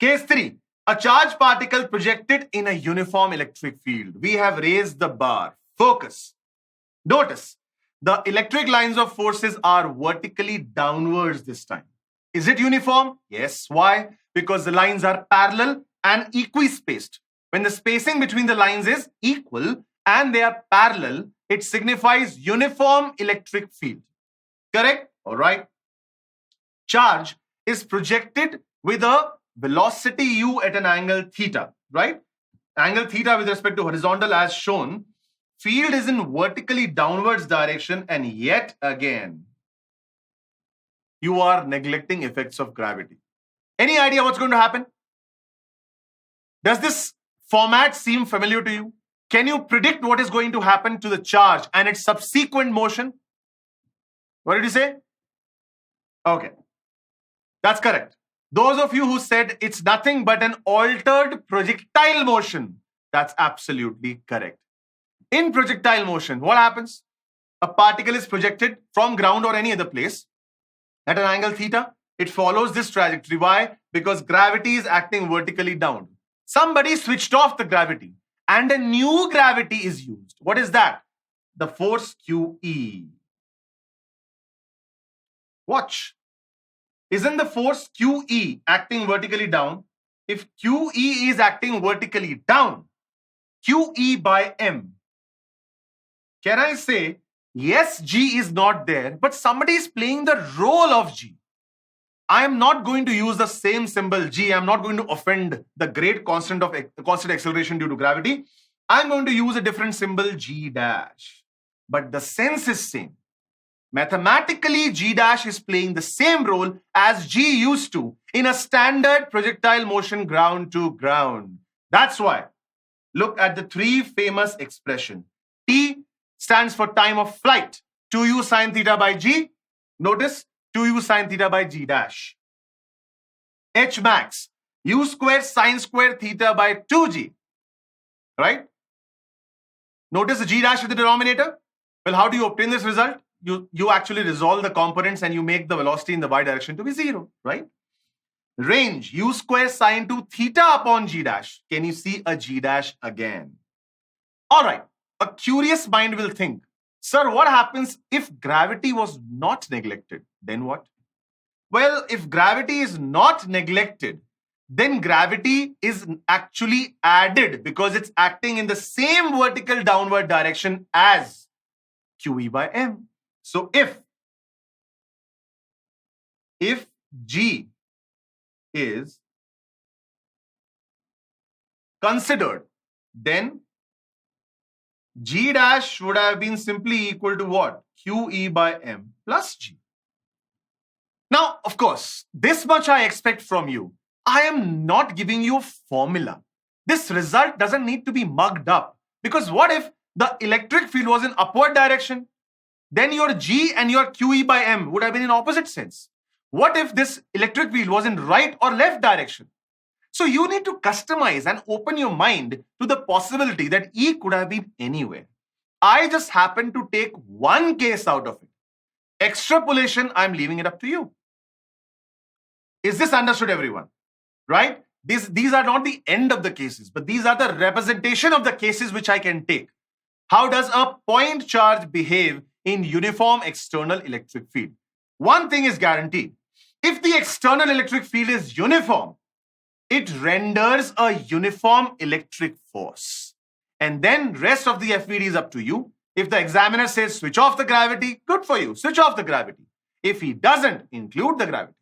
Case 3. A charged particle projected in a uniform electric field. We have raised the bar. Focus. Notice, the electric lines of forces are vertically downwards this time. Is it uniform? Yes. Why? Because the lines are parallel and equispaced. When the spacing between the lines is equal and they are parallel, it signifies uniform electric field. Correct? All right. Charge is projected with a velocity u at an angle theta, right? Angle theta with respect to horizontal as shown. Field is in vertically downwards direction, and yet again, you are neglecting effects of gravity. Any idea what's going to happen? Does this format seem familiar to you? Can you predict what is going to happen to the charge and its subsequent motion? What did you say? Okay, that's correct. Those of you who said it's nothing but an altered projectile motion, that's absolutely correct. In projectile motion, what happens? A particle is projected from ground or any other place at an angle theta. It follows this trajectory. Why? Because gravity is acting vertically down. Somebody switched off the gravity and a new gravity is used. What is that? The force QE. Watch. Isn't the force QE acting vertically down? If QE is acting vertically down, QE by M. Can I say, yes, G is not there, but somebody is playing the role of G. I am not going to use the same symbol G. I'm not going to offend the great constant of constant acceleration due to gravity. I'm going to use a different symbol G dash. But the sense is same. Mathematically, G dash is playing the same role as G used to in a standard projectile motion ground to ground. That's why, look at the three famous expressions. T stands for time of flight. 2u sine theta by G. Notice 2u sine theta by G dash. H max. U square sine square theta by 2G. Right? Notice the G dash with the denominator. Well, how do you obtain this result? You actually resolve the components and you make the velocity in the y direction to be 0, right? Range, u square sine 2 theta upon G dash. Can you see a G dash again? All right. A curious mind will think, sir, what happens if gravity was not neglected? Then what? Well, if gravity is not neglected, then gravity is actually added because it's acting in the same vertical downward direction as QE by M. So if G is considered, then G dash would have been simply equal to what? QE by M plus G. Now, of course, this much I expect from you. I am not giving you a formula. This result doesn't need to be mugged up. Because what if the electric field was in upward direction? Then your G and your QE by M would have been in opposite sense. What if this electric field was in right or left direction? So you need to customize and open your mind to the possibility that E could have been anywhere. I just happen to take one case out of it. Extrapolation, I'm leaving it up to you. Is this understood, everyone? Right? These are not the end of the cases, but these are the representation of the cases which I can take. How does a point charge behave in uniform external electric field? One thing is guaranteed. If the external electric field is uniform, it renders a uniform electric force. And then rest of the FVD is up to you. If the examiner says switch off the gravity, good for you. Switch off the gravity. If he doesn't, include the gravity.